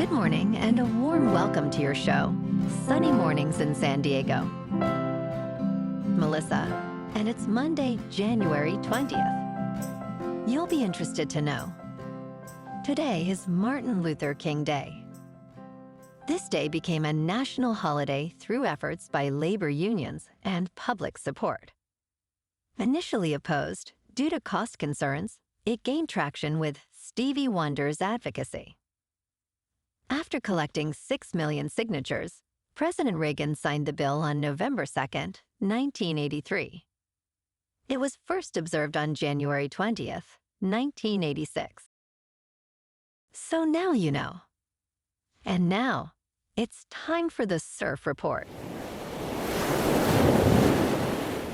Good morning and a warm welcome to your show, Sunny Mornings in San Diego. Melissa, and it's Monday, January 20th. You'll be interested to know. Today is Martin Luther King Day. This day became a national holiday through efforts by labor unions and public support. Initially opposed, due to cost concerns, it gained traction with Stevie Wonder's advocacy. After collecting 6 million signatures, President Reagan signed the bill on November 2, 1983. It was first observed on January 20th, 1986. So now you know. And now, it's time for the Surf Report.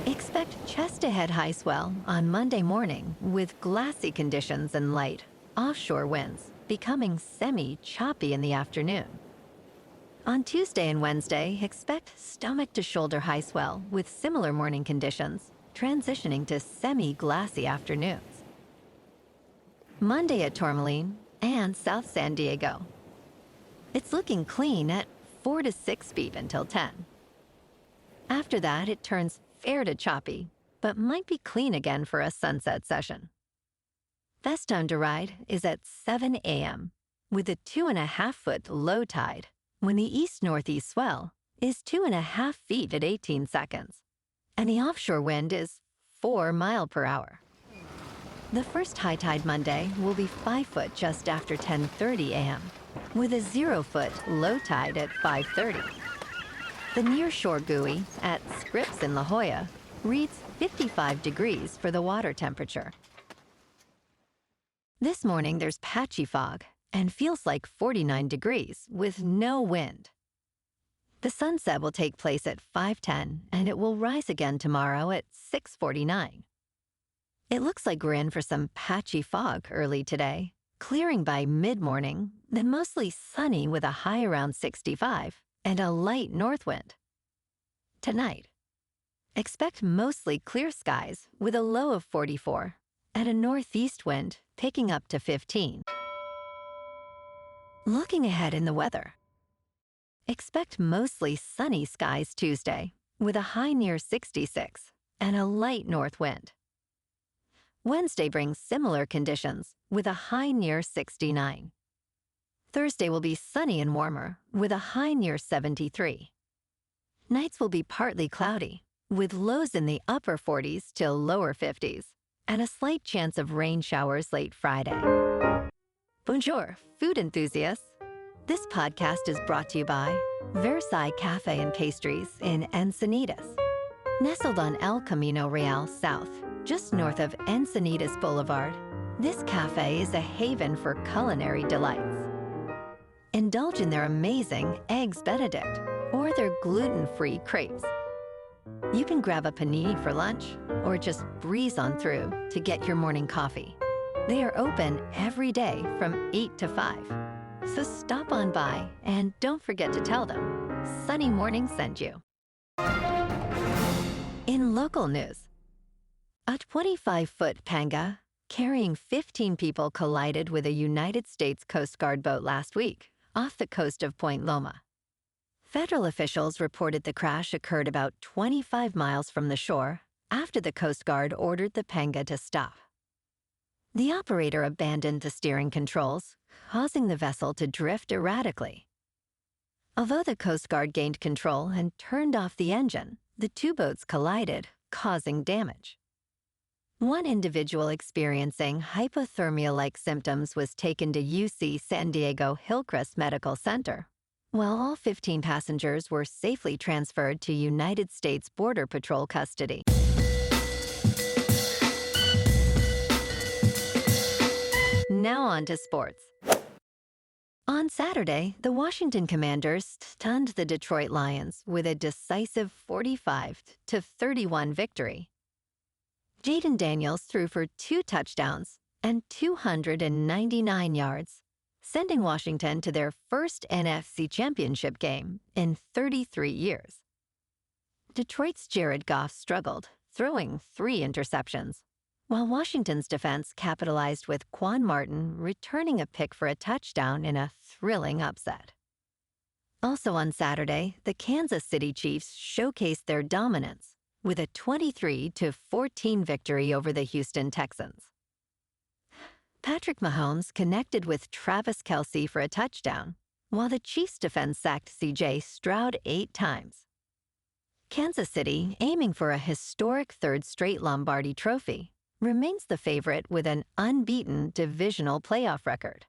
Expect chest-to-head high swell on Monday morning with glassy conditions and light offshore winds, becoming semi-choppy in the afternoon. On Tuesday and Wednesday, expect stomach-to-shoulder high swell with similar morning conditions, transitioning to semi-glassy afternoons. Monday at Tourmaline and South San Diego. It's looking clean at 4 to 6 feet until 10. After that, it turns fair to choppy, but might be clean again for a sunset session. Best time to ride is at 7 a.m. with a 2.5-foot low tide when the east-northeast swell is 2.5 feet at 18 seconds, and the offshore wind is 4 miles per hour. The first high tide Monday will be 5 foot just after 10:30 a.m. with a 0-foot low tide at 5:30. The nearshore buoy at Scripps in La Jolla reads 55 degrees for the water temperature. This morning there's patchy fog and feels like 49 degrees with no wind. The sunset will take place at 5:10 and it will rise again tomorrow at 6:49. It looks like we're in for some patchy fog early today, clearing by mid-morning, then mostly sunny with a high around 65 and a light north wind. Tonight, expect mostly clear skies with a low of 44 and a northeast wind picking up to 15. Looking ahead in the weather. Expect mostly sunny skies Tuesday with a high near 66 and a light north wind. Wednesday brings similar conditions with a high near 69. Thursday will be sunny and warmer with a high near 73. Nights will be partly cloudy with lows in the upper 40s till lower 50s and a slight chance of rain showers late Friday. Bonjour, food enthusiasts. This podcast is brought to you by Versailles Cafe and Pastries in Encinitas. Nestled on El Camino Real South, just north of Encinitas Boulevard, this cafe is a haven for culinary delights. Indulge in their amazing Eggs Benedict or their gluten-free crepes. You can grab a panini for lunch or just breeze on through to get your morning coffee. They are open every day from 8 to 5. So stop on by and don't forget to tell them Sunny Morning sent you. In local news, a 25-foot panga carrying 15 people collided with a United States Coast Guard boat last week off the coast of Point Loma. Federal officials reported the crash occurred about 25 miles from the shore after the Coast Guard ordered the panga to stop. The operator abandoned the steering controls, causing the vessel to drift erratically. Although the Coast Guard gained control and turned off the engine, the two boats collided, causing damage. One individual experiencing hypothermia-like symptoms was taken to UC San Diego Hillcrest Medical Center, while all 15 passengers were safely transferred to United States Border Patrol custody. Now on to sports. On Saturday, the Washington Commanders stunned the Detroit Lions with a decisive 45-31 victory. Jaden Daniels threw for 2 touchdowns and 299 yards, sending Washington to their first NFC Championship game in 33 years. Detroit's Jared Goff struggled, throwing 3 interceptions, while Washington's defense capitalized with Quan Martin returning a pick for a touchdown in a thrilling upset. Also on Saturday, the Kansas City Chiefs showcased their dominance with a 23-14 victory over the Houston Texans. Patrick Mahomes connected with Travis Kelce for a touchdown, while the Chiefs' defense sacked C.J. Stroud 8 times. Kansas City, aiming for a historic third straight Lombardi trophy, remains the favorite with an unbeaten divisional playoff record.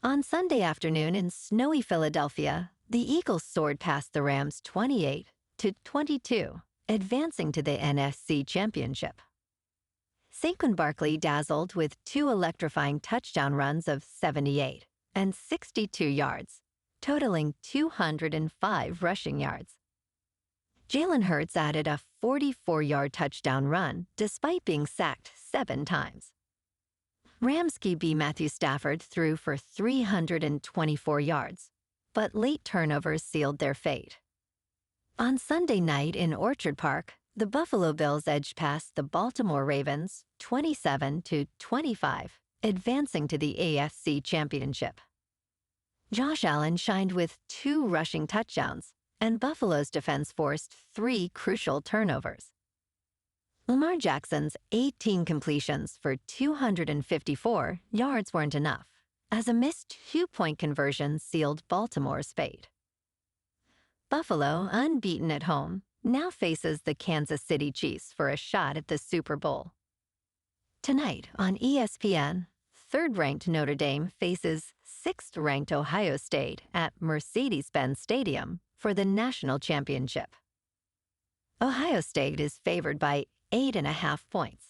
On Sunday afternoon in snowy Philadelphia, the Eagles soared past the Rams 28-22, advancing to the NFC Championship. Saquon Barkley dazzled with 2 electrifying touchdown runs of 78 and 62 yards, totaling 205 rushing yards. Jalen Hurts added a 44-yard touchdown run despite being sacked 7 times. Rams QB Matthew Stafford threw for 324 yards, but late turnovers sealed their fate. On Sunday night in Orchard Park, the Buffalo Bills edged past the Baltimore Ravens 27-25, advancing to the AFC Championship. Josh Allen shined with 2 rushing touchdowns, and Buffalo's defense forced 3 crucial turnovers. Lamar Jackson's 18 completions for 254 yards weren't enough, as a missed 2-point conversion sealed Baltimore's fate. Buffalo, unbeaten at home, now faces the Kansas City Chiefs for a shot at the Super Bowl. Tonight on ESPN, 3rd-ranked Notre Dame faces 6th-ranked Ohio State at Mercedes-Benz Stadium for the national championship. Ohio State is favored by 8.5 points.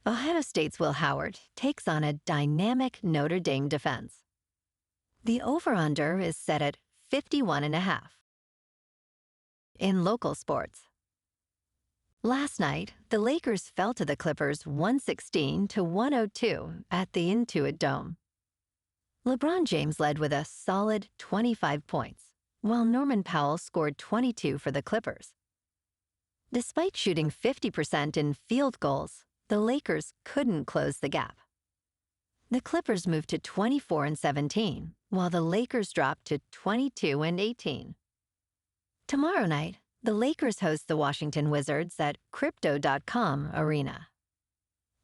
Ohio State's Will Howard takes on a dynamic Notre Dame defense. The over-under is set at 51.5. In local sports, last night, the Lakers fell to the Clippers 116-102 at the Intuit Dome. LeBron James led with a solid 25 points, while Norman Powell scored 22 for the Clippers. Despite shooting 50% in field goals, the Lakers couldn't close the gap. The Clippers moved to 24-17, while the Lakers dropped to 22-18. Tomorrow night, the Lakers host the Washington Wizards at Crypto.com Arena.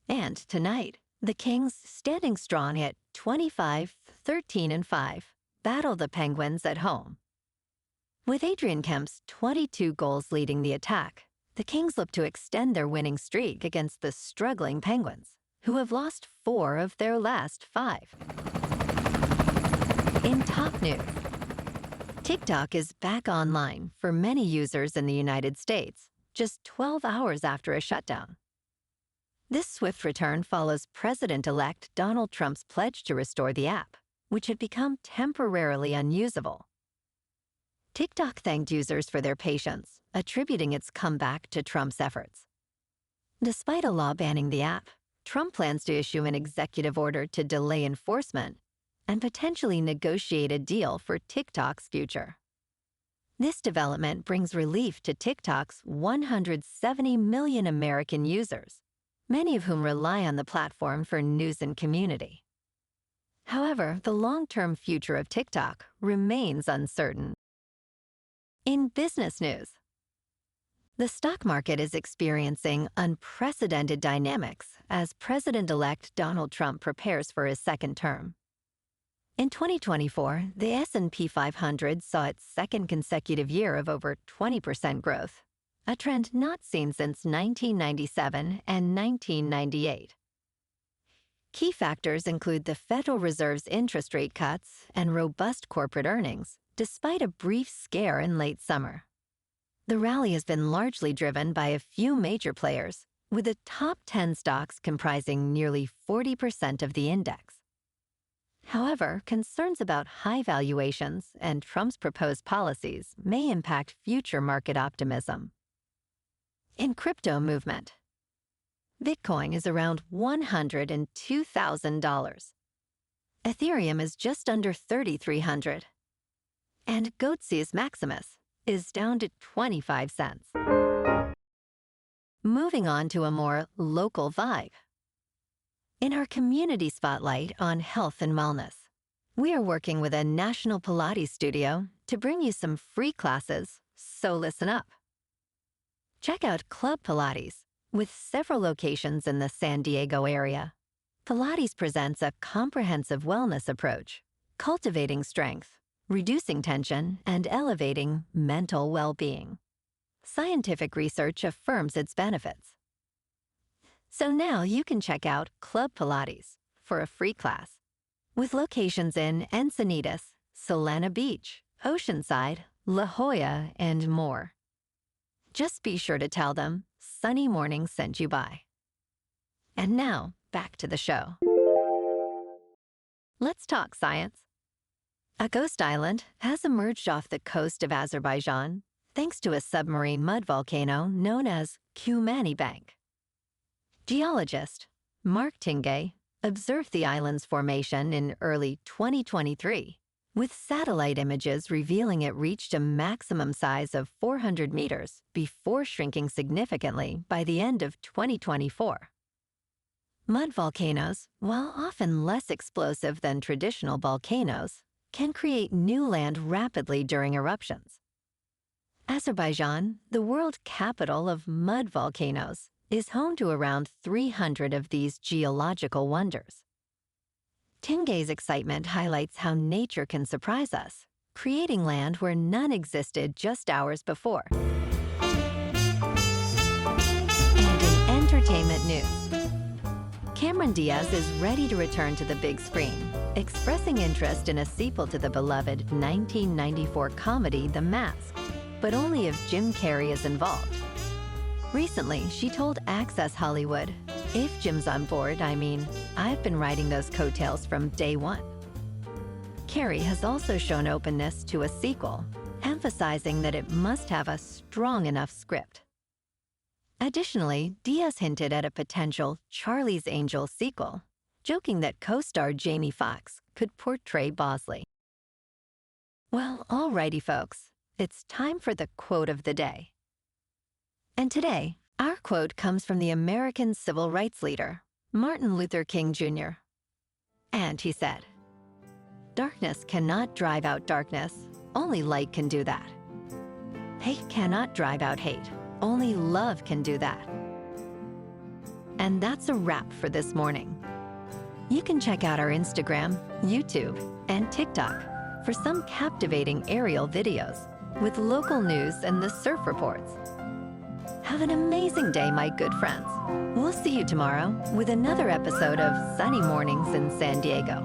And tonight, the Kings, standing strong at 25-13-5, battle the Penguins at home. With Adrian Kemp's 22 goals leading the attack, the Kings look to extend their winning streak against the struggling Penguins, who have lost 4 of their last 5. In top news, TikTok is back online for many users in the United States, just 12 hours after a shutdown. This swift return follows President-elect Donald Trump's pledge to restore the app, which had become temporarily unusable. TikTok thanked users for their patience, attributing its comeback to Trump's efforts. Despite a law banning the app, Trump plans to issue an executive order to delay enforcement and potentially negotiate a deal for TikTok's future. This development brings relief to TikTok's 170 million American users, many of whom rely on the platform for news and community. However, the long-term future of TikTok remains uncertain. In business news, the stock market is experiencing unprecedented dynamics as President-elect Donald Trump prepares for his second term. In 2024, the S&P 500 saw its second consecutive year of over 20% growth, a trend not seen since 1997 and 1998. Key factors include the Federal Reserve's interest rate cuts and robust corporate earnings, despite a brief scare in late summer. The rally has been largely driven by a few major players, with the top 10 stocks comprising nearly 40% of the index. However, concerns about high valuations and Trump's proposed policies may impact future market optimism. In crypto movement, Bitcoin is around $102,000. Ethereum is just under $3,300. And Goatse's Maximus is down to 25 cents. Moving on to a more local vibe. In our community spotlight on health and wellness, we are working with a national Pilates studio to bring you some free classes, so listen up. Check out Club Pilates, with several locations in the San Diego area. Pilates presents a comprehensive wellness approach, cultivating strength, reducing tension, and elevating mental well-being. Scientific research affirms its benefits. So now you can check out Club Pilates for a free class, with locations in Encinitas, Solana Beach, Oceanside, La Jolla, and more. Just be sure to tell them Sunny Morning sent you by. And now, back to the show. Let's talk science. A ghost island has emerged off the coast of Azerbaijan thanks to a submarine mud volcano known as Kumani Bank. Geologist Mark Tingay observed the island's formation in early 2023, with satellite images revealing it reached a maximum size of 400 meters before shrinking significantly by the end of 2024. Mud volcanoes, while often less explosive than traditional volcanoes, can create new land rapidly during eruptions. Azerbaijan, the world capital of mud volcanoes, is home to around 300 of these geological wonders. Tingay's excitement highlights how nature can surprise us, creating land where none existed just hours before. And in entertainment news, Cameron Diaz is ready to return to the big screen, expressing interest in a sequel to the beloved 1994 comedy The Mask, but only if Jim Carrey is involved. Recently, she told Access Hollywood, "If Jim's on board, I've been riding those coattails from day one." Carrey has also shown openness to a sequel, emphasizing that it must have a strong enough script. Additionally, Diaz hinted at a potential Charlie's Angels sequel, joking that co-star Jamie Foxx could portray Bosley. Well, alrighty folks, it's time for the quote of the day. And today, our quote comes from the American civil rights leader, Martin Luther King Jr. And he said, "Darkness cannot drive out darkness, only light can do that. Hate cannot drive out hate, only love can do that." And that's a wrap for this morning. You can check out our Instagram, YouTube, and TikTok for some captivating aerial videos with local news and the surf reports. Have an amazing day, my good friends. We'll see you tomorrow with another episode of Sunny Mornings in San Diego.